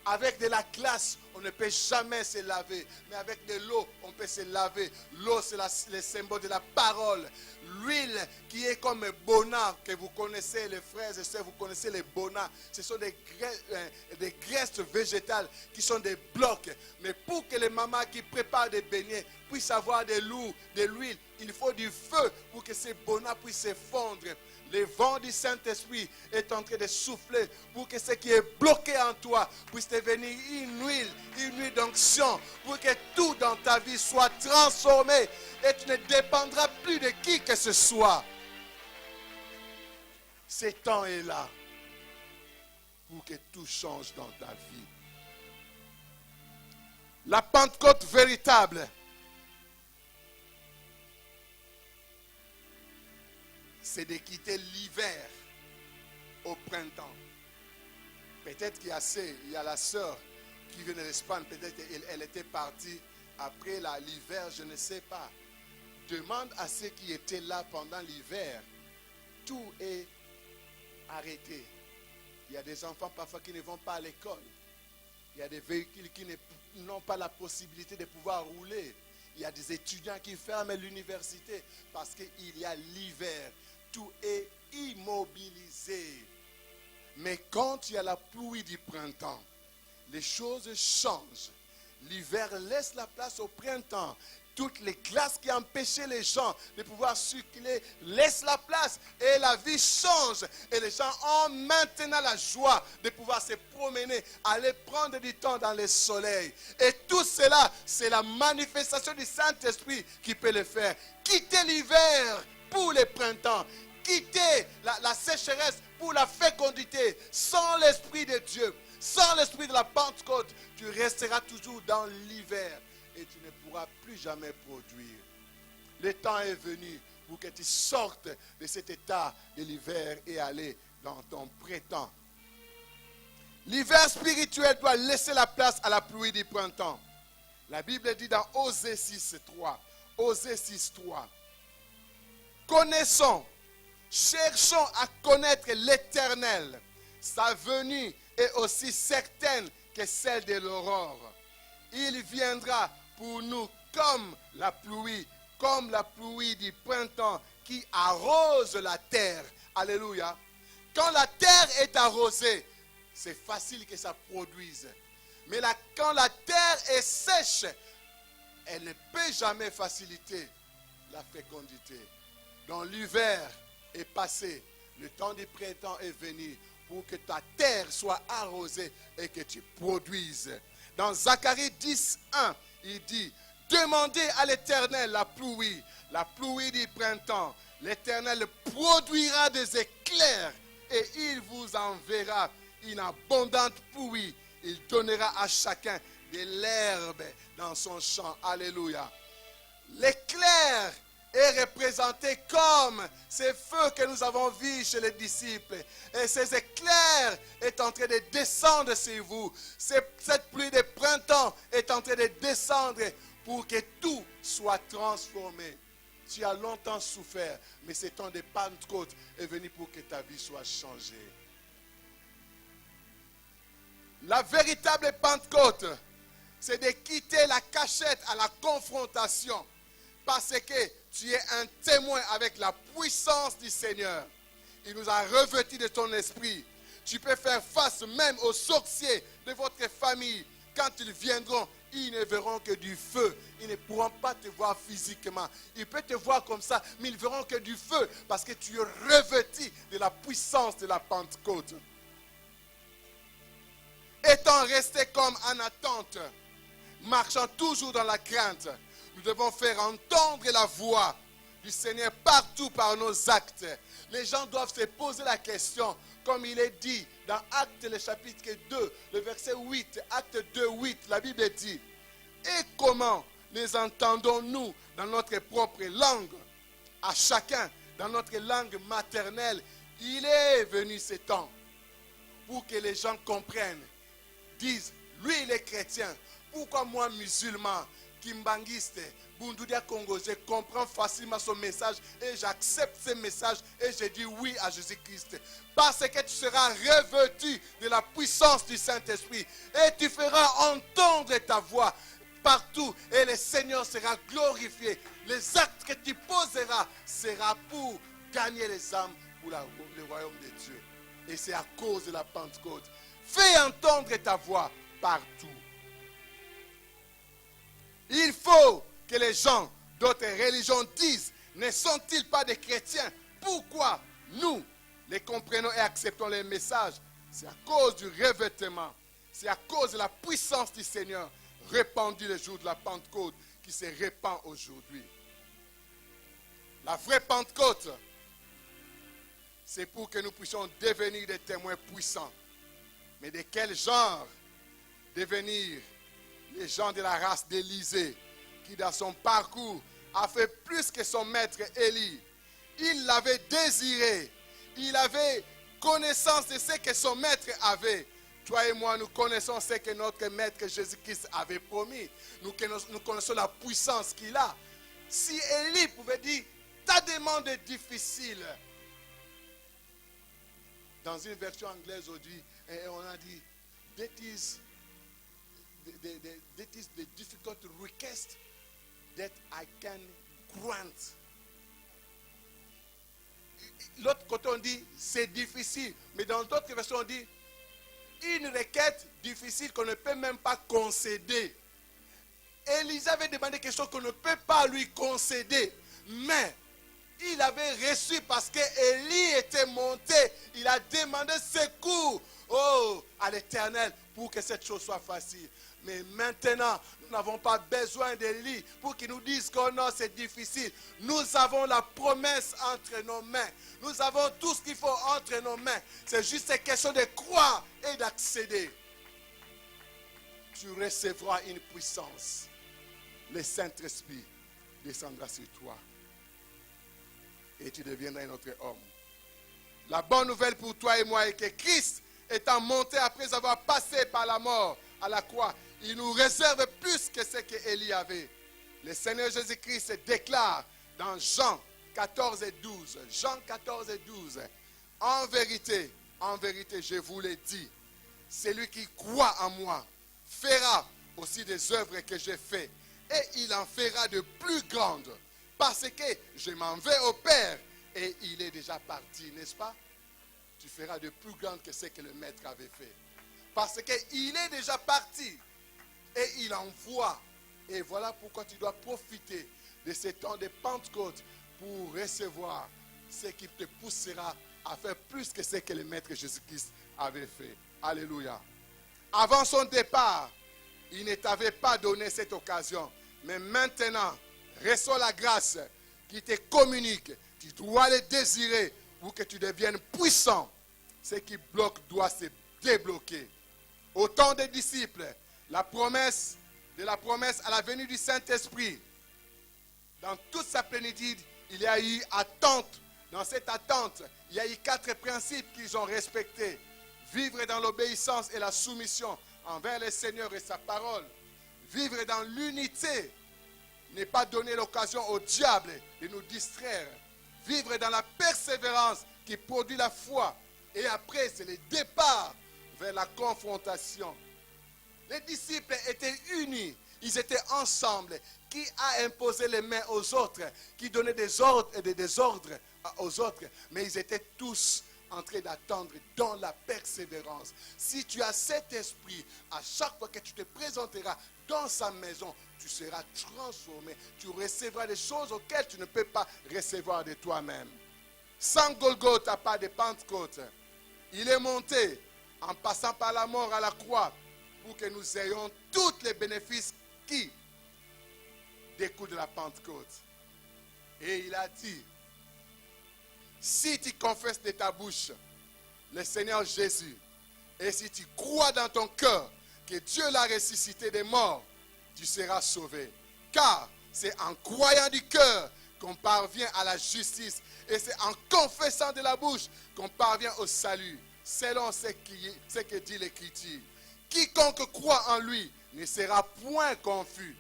Avec de la glace, on ne peut jamais se laver. Mais avec de l'eau, on peut se laver. L'eau, c'est le symbole de la parole. L'huile qui est comme bona, que vous connaissez, les frères et sœurs, vous connaissez les bona. Ce sont des graisses végétales qui sont des blocs. Mais pour que les mamans qui préparent des beignets puissent avoir de l'huile, il faut du feu pour que ces bona puissent se fondre. Le vent du Saint-Esprit est en train de souffler pour que ce qui est bloqué en toi puisse devenir une huile d'onction, pour que tout dans ta vie soit transformé et tu ne dépendras plus de qui que ce soit. Ce temps est là pour que tout change dans ta vie. La Pentecôte véritable, c'est de quitter l'hiver au printemps. Peut-être qu'il y a la sœur qui vient de l'Espagne, peut-être qu'elle était partie après l'hiver, je ne sais pas. Demande à ceux qui étaient là pendant l'hiver. Tout est arrêté. Il y a des enfants parfois qui ne vont pas à l'école. Il y a des véhicules qui n'ont pas la possibilité de pouvoir rouler. Il y a des étudiants qui ferment l'université parce qu'il y a l'hiver. Tout est immobilisé. Mais quand il y a la pluie du printemps, les choses changent. L'hiver laisse la place au printemps. Toutes les glaces qui empêchaient les gens de pouvoir circuler laissent la place et la vie change. Et les gens ont maintenant la joie de pouvoir se promener, aller prendre du temps dans le soleil. Et tout cela, c'est la manifestation du Saint-Esprit qui peut le faire. Quitter l'hiver pour le printemps. Quitter la sécheresse pour la fécondité. Sans l'Esprit de Dieu, sans l'Esprit de la Pentecôte, tu resteras toujours dans l'hiver et tu ne pourras plus jamais produire. Le temps est venu pour que tu sortes de cet état de l'hiver et aller dans ton printemps. L'hiver spirituel doit laisser la place à la pluie du printemps. La Bible dit dans Osée 6.3, Osée 6.3, connaissons, cherchons à connaître l'Éternel. Sa venue est aussi certaine que celle de l'aurore. Il viendra pour nous comme la pluie du printemps qui arrose la terre. Alléluia. Quand la terre est arrosée, c'est facile que ça produise. Mais quand la terre est sèche, elle ne peut jamais faciliter la fécondité. Donc l'hiver est passé, le temps du printemps est venu pour que ta terre soit arrosée et que tu produises. Dans Zacharie 10.1, il dit, demandez à l'Éternel la pluie du printemps. L'Éternel produira des éclairs et il vous enverra une abondante pluie. Il donnera à chacun de l'herbe dans son champ. Alléluia. L'éclair est représenté comme ces feux que nous avons vus chez les disciples. Et ces éclairs est en train de descendre sur vous. Cette pluie de printemps est en train de descendre pour que tout soit transformé. Tu as longtemps souffert, mais ce temps de Pentecôte est venu pour que ta vie soit changée. La véritable Pentecôte, c'est de quitter la cachette à la confrontation. Parce que tu es un témoin avec la puissance du Seigneur. Il nous a revêtis de ton esprit. Tu peux faire face même aux sorciers de votre famille. Quand ils viendront, ils ne verront que du feu. Ils ne pourront pas te voir physiquement. Ils peuvent te voir comme ça, mais ils ne verront que du feu. Parce que tu es revêti de la puissance de la Pentecôte. Étant resté comme en attente, marchant toujours dans la crainte, Nous devons faire entendre la voix du Seigneur partout par nos actes. Les gens doivent se poser la question, comme il est dit dans Actes, le chapitre 2, le verset 8, Acte 2, 8, la Bible dit, et comment les entendons-nous dans notre propre langue, à chacun dans notre langue maternelle. Il est venu ce temps pour que les gens comprennent, disent, lui il est chrétien, pourquoi moi musulman, kimbanguiste, Bundoudia Congo, je comprends facilement son message et j'accepte ce message et je dis oui à Jésus-Christ. Parce que tu seras revêtu de la puissance du Saint-Esprit et tu feras entendre ta voix partout et le Seigneur sera glorifié. Les actes que tu poseras seront pour gagner les âmes pour le royaume de Dieu. Et c'est à cause de la Pentecôte. Fais entendre ta voix partout. Il faut que les gens d'autres religions disent, ne sont-ils pas des chrétiens? Pourquoi nous les comprenons et acceptons les messages? C'est à cause du revêtement. C'est à cause de la puissance du Seigneur répandue le jour de la Pentecôte qui se répand aujourd'hui. La vraie Pentecôte, c'est pour que nous puissions devenir des témoins puissants. Mais de quel genre? Devenir les gens de la race d'Élisée, qui dans son parcours a fait plus que son maître Élie. Il l'avait désiré. Il avait connaissance de ce que son maître avait. Toi et moi, nous connaissons ce que notre maître Jésus-Christ avait promis. Nous connaissons la puissance qu'il a. Si Élie pouvait dire, ta demande est difficile. Dans une version anglaise aujourd'hui, on a dit, that is the difficult request that I can grant. L'autre côté on dit c'est difficile, mais dans d'autres versions on dit une requête difficile qu'on ne peut même pas concéder. Élisée avait demandé quelque chose qu'on ne peut pas lui concéder, mais il avait reçu parce que Élie était monté. Il a demandé secours à l'Éternel pour que cette chose soit facile. Mais maintenant, nous n'avons pas besoin d'Élie pour qu'il nous dise que non, c'est difficile. Nous avons la promesse entre nos mains. Nous avons tout ce qu'il faut entre nos mains. C'est juste une question de croire et d'accéder. Tu recevras une puissance. Le Saint-Esprit descendra sur toi. Et tu deviendras un autre homme. La bonne nouvelle pour toi et moi est que Christ, étant monté après avoir passé par la mort à la croix, il nous réserve plus que ce qu'Élie avait. Le Seigneur Jésus-Christ déclare dans Jean 14 et 12. Jean 14 et 12. En vérité, je vous l'ai dit, celui qui croit en moi fera aussi des œuvres que j'ai faites. Et il en fera de plus grandes. Parce que je m'en vais au Père et il est déjà parti, n'est-ce pas? Tu feras de plus grandes que ce que le Maître avait fait. Parce qu'il est déjà parti et il envoie. Et voilà pourquoi tu dois profiter de ce temps de Pentecôte pour recevoir ce qui te poussera à faire plus que ce que le Maître Jésus-Christ avait fait. Alléluia. Avant son départ, il ne t'avait pas donné cette occasion. Mais maintenant, reçois la grâce qui te communique. Tu dois le désirer pour que tu deviennes puissant. Ce qui bloque doit se débloquer. Au temps des disciples, la promesse à la venue du Saint-Esprit, dans toute sa plénitude, il y a eu attente. Dans cette attente, il y a eu 4 principes qu'ils ont respectés. Vivre dans l'obéissance et la soumission envers le Seigneur et sa parole. Vivre dans l'unité. Ne pas donner l'occasion au diable de nous distraire. Vivre dans la persévérance qui produit la foi. Et après, c'est le départ vers la confrontation. Les disciples étaient unis. Ils étaient ensemble. Qui a imposé les mains aux autres? Qui donnait des ordres et des désordres aux autres? Mais ils étaient tous en train d'attendre dans la persévérance. Si tu as cet esprit, à chaque fois que tu te présenteras dans sa maison, tu seras transformé. Tu recevras des choses auxquelles tu ne peux pas recevoir de toi-même. Sans Golgotha, pas de Pentecôte. Il est monté en passant par la mort à la croix pour que nous ayons tous les bénéfices qui découle de la Pentecôte. Et il a dit, si tu confesses de ta bouche le Seigneur Jésus, et si tu crois dans ton cœur que Dieu l'a ressuscité des morts, tu seras sauvé. Car c'est en croyant du cœur qu'on parvient à la justice. Et c'est en confessant de la bouche qu'on parvient au salut, selon ce que dit l'Écriture. Quiconque croit en lui ne sera point confus.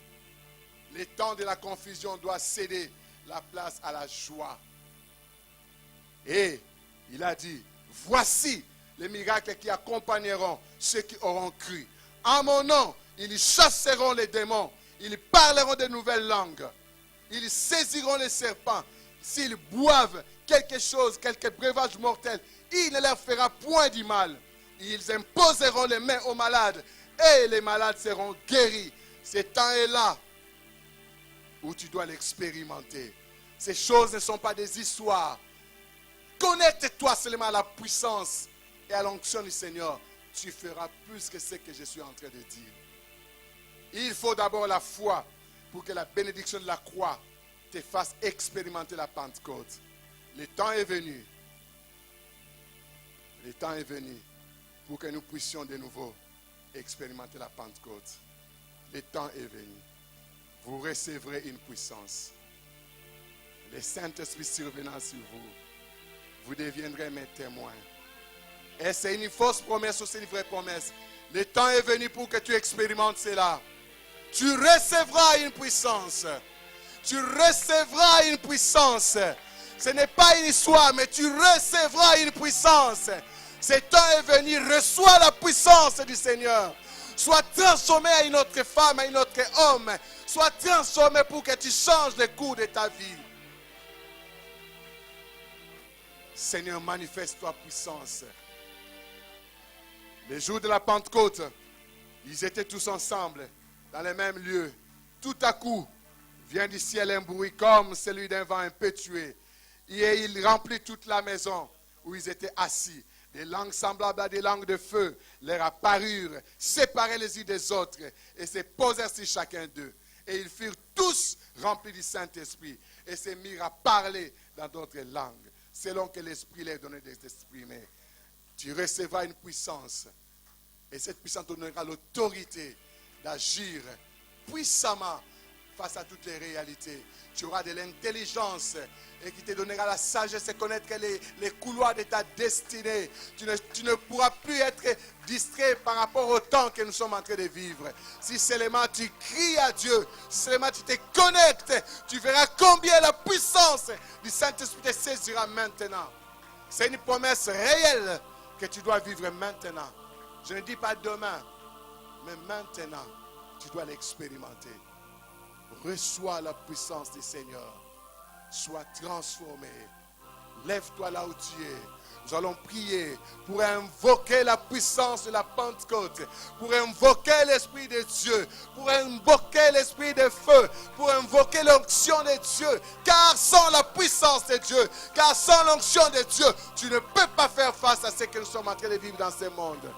Le temps de la confusion doit céder la place à la joie. Et il a dit, voici les miracles qui accompagneront ceux qui auront cru. En mon nom, ils chasseront les démons, ils parleront de nouvelles langues, ils saisiront les serpents. S'ils boivent quelque chose, quelque breuvage mortel, il ne leur fera point du mal. Ils imposeront les mains aux malades et les malades seront guéris. Ce temps est là où tu dois l'expérimenter. Ces choses ne sont pas des histoires. Connecte-toi seulement à la puissance et à l'onction du Seigneur. Tu feras plus que ce que je suis en train de dire. Il faut d'abord la foi pour que la bénédiction de la croix te fasse expérimenter la Pentecôte. Le temps est venu. Le temps est venu pour que nous puissions de nouveau expérimenter la Pentecôte. Le temps est venu. Vous recevrez une puissance. Le Saint-Esprit survenant sur vous, vous deviendrez mes témoins. Et c'est une fausse promesse ou c'est une vraie promesse. Le temps est venu pour que tu expérimentes cela. Tu recevras une puissance. Tu recevras une puissance. Ce n'est pas une histoire, mais tu recevras une puissance. Ce temps est venu, reçois la puissance du Seigneur. Sois transformé à une autre femme, à une autre homme. Sois transformé pour que tu changes le cours de ta vie. Seigneur, manifeste ta puissance. Le jour de la Pentecôte, ils étaient tous ensemble, dans le même lieu. Tout à coup, vient du ciel un bruit comme celui d'un vent impétueux. Et il remplit toute la maison où ils étaient assis. Des langues semblables à des langues de feu leur apparurent, séparées les unes des autres, et se posèrent sur chacun d'eux. Et ils furent tous remplis du Saint-Esprit, et se mirent à parler dans d'autres langues, selon que l'Esprit leur donnait de s'exprimer. Tu recevras une puissance, et cette puissance te donnera l'autorité d'agir puissamment face à toutes les réalités. Tu auras de l'intelligence et qui te donnera la sagesse et connaître les couloirs de ta destinée. Tu ne pourras plus être distrait par rapport au temps que nous sommes en train de vivre. Si seulement tu cries à Dieu, si seulement tu te connectes, tu verras combien la puissance du Saint-Esprit te saisira maintenant. C'est une promesse réelle que tu dois vivre maintenant. Je ne dis pas demain, mais maintenant, tu dois l'expérimenter. Reçois la puissance du Seigneur. Sois transformé. Lève-toi là où tu es. Nous allons prier pour invoquer la puissance de la Pentecôte, pour invoquer l'Esprit de Dieu, pour invoquer l'Esprit de feu, pour invoquer l'onction de Dieu. Car sans la puissance de Dieu, car sans l'onction de Dieu, tu ne peux pas faire face à ce que nous sommes en train de vivre dans ce monde.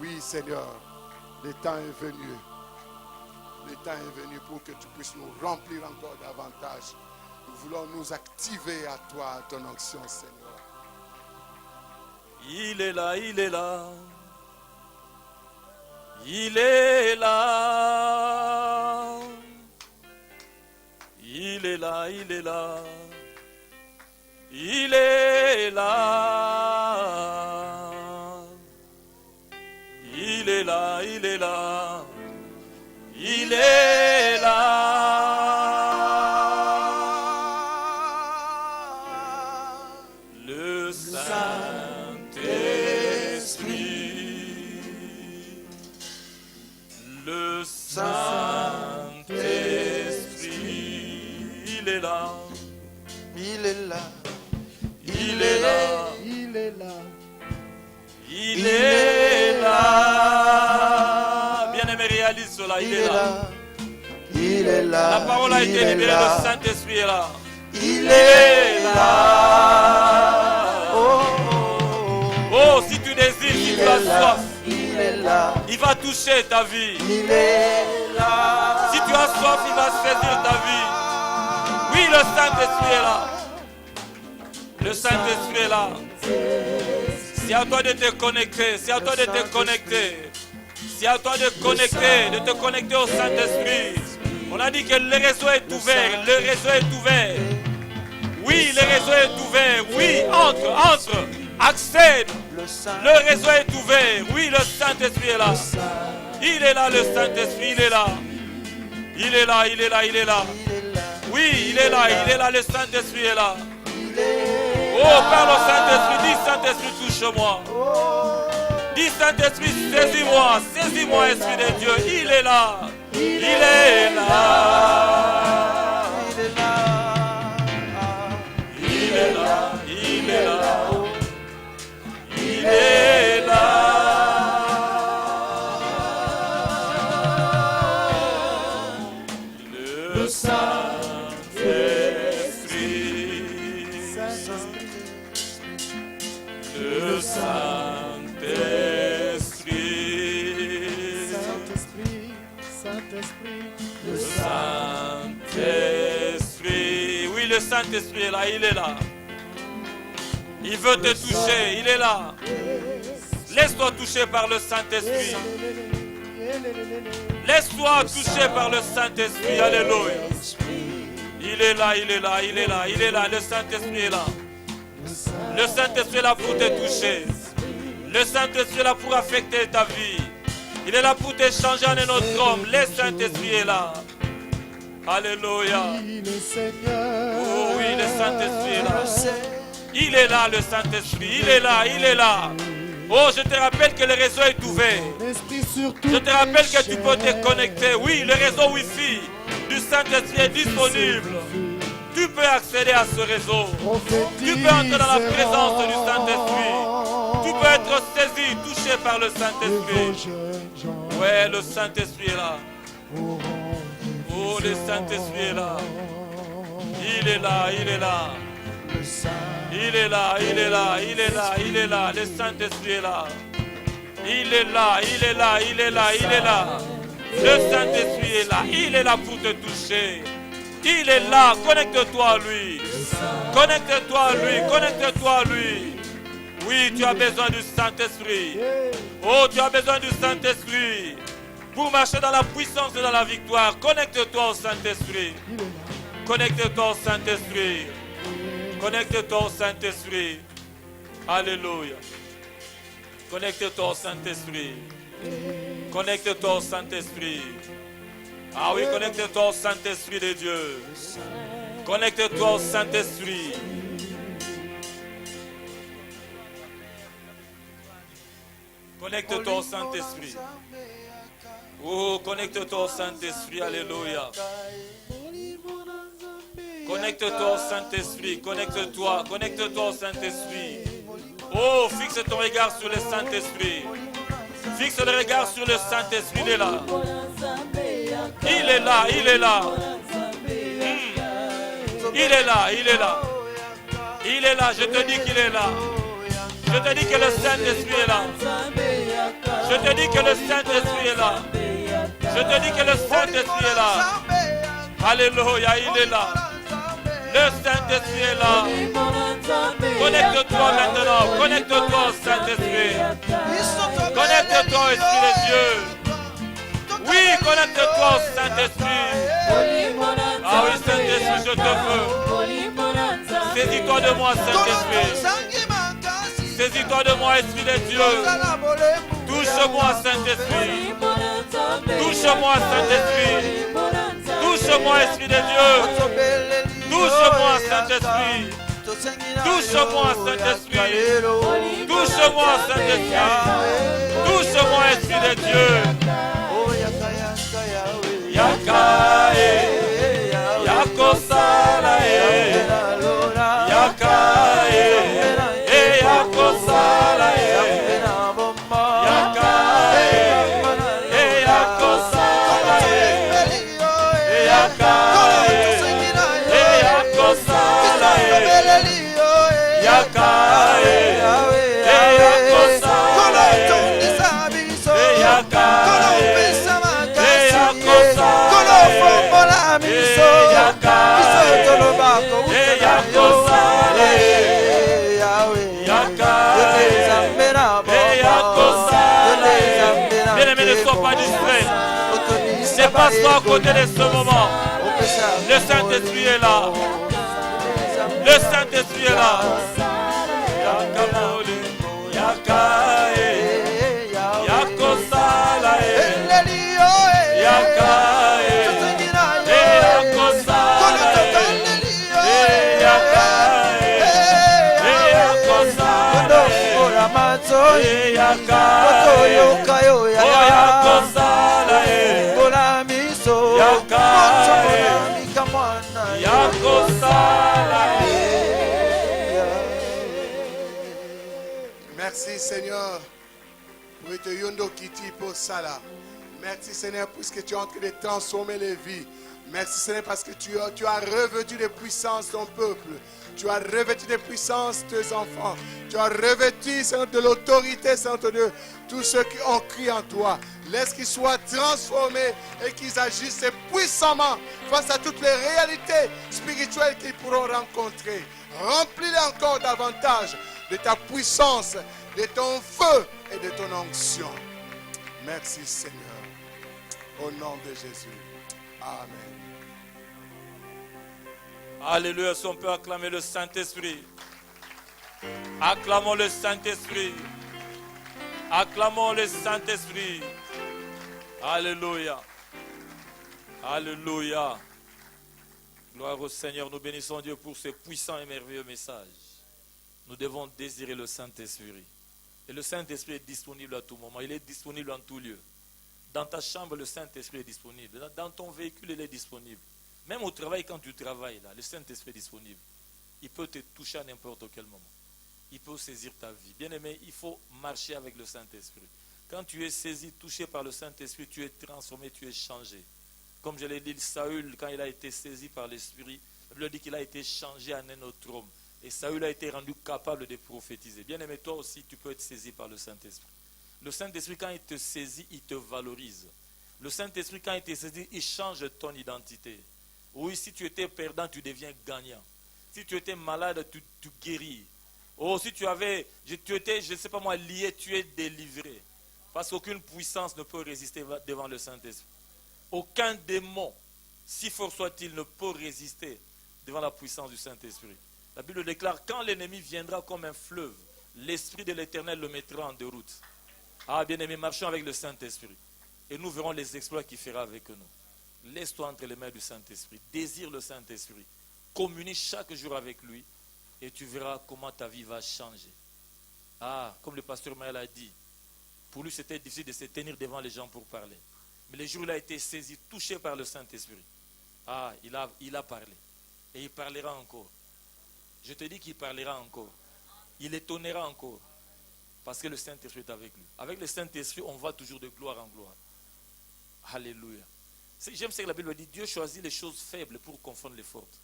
Oui, Seigneur, le temps est venu. Le temps est venu pour que tu puisses nous remplir encore davantage. Nous voulons nous activer à toi, à ton onction, Seigneur. Il est là, il est là. Il est là. Il est là, il est là. Il est là. Il est là, il est là. Il est là. Le Saint-Esprit. Le Saint-Esprit. Il est là. Il est là. Il est là. Il est là. Il est là. Bien-aimé, réalise cela. Il est là. Il est là. La parole a été libérée. Le Saint-Esprit est là. Il est là. Oh, si tu désires, si tu as soif, il est là, Il va toucher ta vie. il est là. Si tu as soif, il va saisir ta vie. Oui, le Saint-Esprit est là. Le Saint-Esprit est là. C'est à toi de te connecter. C'est à toi de te connecter. C'est à toi de te connecter au Saint-Esprit. On a dit que le réseau est ouvert. Le réseau est ouvert. Oui, le réseau est ouvert. Oui, entre. Accède. Le réseau est ouvert. Oui, le Saint-Esprit est là. Il est là, le Saint-Esprit, il est là. Il est là, il est là, il est là. Oui, il est là, le Saint-Esprit est là. Oh, parle au Saint-Esprit, dis Saint-Esprit, touche-moi. Dis Saint-Esprit, saisis-moi, saisis-moi, Esprit de Dieu. Il est là, il est là. Il est là, il est là. Il est là. Le Saint-Esprit. Le Saint-Esprit. Le Saint-Esprit. Oui, le Saint-Esprit est là, il est là. Il veut te toucher, il est là. Laisse-toi toucher par le Saint-Esprit. Laisse-toi toucher par le Saint-Esprit. Alléluia. Il est là, il est là, il est là, il est là. Le Saint-Esprit est là. Le Saint-Esprit est là pour te toucher. Le Saint-Esprit est là pour affecter ta vie. Il est là pour te changer en un autre homme. Le Saint-Esprit est là. Alléluia. Oh oui, le Saint-Esprit est là. Il est là, le Saint-Esprit. Il est là, il est là. Oh, je te rappelle que le réseau est ouvert. Je te rappelle que tu peux te connecter. Oui, le réseau Wi-Fi du Saint-Esprit est disponible. Tu peux accéder à ce réseau. Tu peux entrer dans la présence du Saint-Esprit. Tu peux être saisi, touché par le Saint-Esprit. Ouais, le Saint-Esprit est là. Oh, le Saint-Esprit est là. Il est là, il est là. Il est là, il est là, il est là, il est là. Le Saint-Esprit est là. Il est là, il est là, il est là, il est là. Le Saint-Esprit est là. Il est là pour te toucher. Il est là. Connecte-toi à lui. Connecte-toi à lui. Connecte-toi à lui. Oui, tu as besoin du Saint-Esprit. Oh, tu as besoin du Saint-Esprit pour marcher dans la puissance et dans la victoire. Connecte-toi au Saint-Esprit. Connecte-toi au Saint-Esprit. Connecte-toi au Saint-Esprit. Alléluia. Connecte-toi au Saint-Esprit. Connecte-toi au Saint-Esprit. Ah oui, connecte-toi au Saint-Esprit de Dieu. Connecte-toi au Saint-Esprit. Connecte-toi au Saint-Esprit. Oh, connecte-toi au Saint-Esprit. Alléluia. Connecte-toi au Saint-Esprit. Connecte-toi. Connecte-toi au Saint-Esprit. Oh, fixe ton regard sur le Saint-Esprit. Fixe le regard sur le Saint-Esprit. Il est là. Il est là. Il est là. Il est là. Il est là. Il est là. Je te dis qu'il est là. Je te dis que le Saint-Esprit est là. Je te dis que le Saint-Esprit est là. Je te dis que le Saint-Esprit est là. Alléluia, il est là. Le Saint-Esprit est là. Connecte-toi maintenant. Connecte-toi au Saint-Esprit. Connecte-toi au Esprit de Dieu. Oui, connecte-toi au Saint-Esprit. Ah oui, Saint-Esprit, je te veux. Saisis-toi de moi, Saint-Esprit. Saisis-toi de moi, Esprit de Dieu. Touche-moi, Saint-Esprit. Touche-moi, Saint-Esprit. Touche-moi, Esprit de Dieu. Touche-moi, Saint-Esprit. Touche-moi, Saint-Esprit. Touche-moi, Saint-Esprit. Touche-moi, Esprit de Dieu. Yakae, Yakosalae, Yakae, Yakosalae, Yakae, Yakosalae, Yakae, Yakosalae, Yakae, asseoir à côté de ce moment. Le Saint-Esprit est là. Le Saint-Esprit est là. Yakamole, Yakae, Yakosala, Yakae, Yakosala, Yakae, Yakosala, Merci Seigneur pour te yondo kiti pour ça là. Merci Seigneur pour ce que tu es en train de transformer les vies. Merci Seigneur parce que tu as revêtu de puissance ton peuple. Tu as revêtu de puissance tes enfants. Tu as revêtu Seigneur de l'autorité Seigneur de tous ceux qui ont crié en toi. Laisse qu'ils soient transformés et qu'ils agissent puissamment face à toutes les réalités spirituelles qu'ils pourront rencontrer. Remplis-les encore davantage de ta puissance, de ton feu et de ton onction. Merci Seigneur. Au nom de Jésus. Amen. Alléluia, si on peut acclamer le Saint-Esprit. Acclamons le Saint-Esprit. Acclamons le Saint-Esprit. Alléluia. Alléluia. Gloire au Seigneur. Nous bénissons Dieu pour ce puissant et merveilleux message. Nous devons désirer le Saint-Esprit. Et le Saint-Esprit est disponible à tout moment. Il est disponible en tout lieu. Dans ta chambre, le Saint-Esprit est disponible. Dans ton véhicule, il est disponible. Même au travail, quand tu travailles, là, le Saint-Esprit est disponible. Il peut te toucher à n'importe quel moment. Il peut saisir ta vie. Bien-aimé, il faut marcher avec le Saint-Esprit. Quand tu es saisi, touché par le Saint-Esprit, tu es transformé, tu es changé. Comme je l'ai dit, Saül, quand il a été saisi par l'Esprit, la Bible dit qu'il a été changé en un autre homme. Et Saül a été rendu capable de prophétiser. Bien-aimé, toi aussi, tu peux être saisi par le Saint-Esprit. Le Saint-Esprit, quand il te saisit, il te valorise. Le Saint-Esprit, quand il te saisit, il change ton identité. Oui, si tu étais perdant, tu deviens gagnant. Si tu étais malade, tu guéris. Oh, si tu étais, je ne sais pas moi, lié, tu es délivré. Parce qu'aucune puissance ne peut résister devant le Saint-Esprit. Aucun démon, si fort soit-il, ne peut résister devant la puissance du Saint-Esprit. La Bible déclare, quand l'ennemi viendra comme un fleuve, l'Esprit de l'Éternel le mettra en déroute. Ah, bien-aimé, marchons avec le Saint-Esprit. Et nous verrons les exploits qu'il fera avec nous. Laisse-toi entre les mains du Saint-Esprit. Désire le Saint-Esprit. Communie chaque jour avec lui. Et tu verras comment ta vie va changer. Ah, comme le pasteur Maël a dit, pour lui c'était difficile de se tenir devant les gens pour parler. Mais le jour où il a été saisi, touché par le Saint-Esprit, ah, il a parlé. Et il parlera encore. Je te dis qu'il parlera encore. Il étonnera encore. Parce que le Saint-Esprit est avec lui. Avec le Saint-Esprit, on va toujours de gloire en gloire. Alléluia. J'aime ce que la Bible dit. Dieu choisit les choses faibles pour confondre les fortes.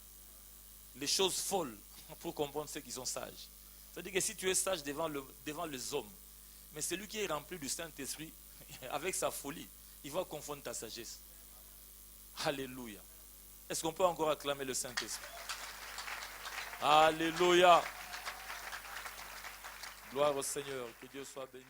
Les choses folles pour comprendre ceux qui sont sages. C'est-à-dire que si tu es sage devant les hommes, mais celui qui est rempli du Saint-Esprit, avec sa folie, il va confondre ta sagesse. Alléluia. Est-ce qu'on peut encore acclamer le Saint-Esprit? Alléluia. Gloire au Seigneur. Que Dieu soit béni.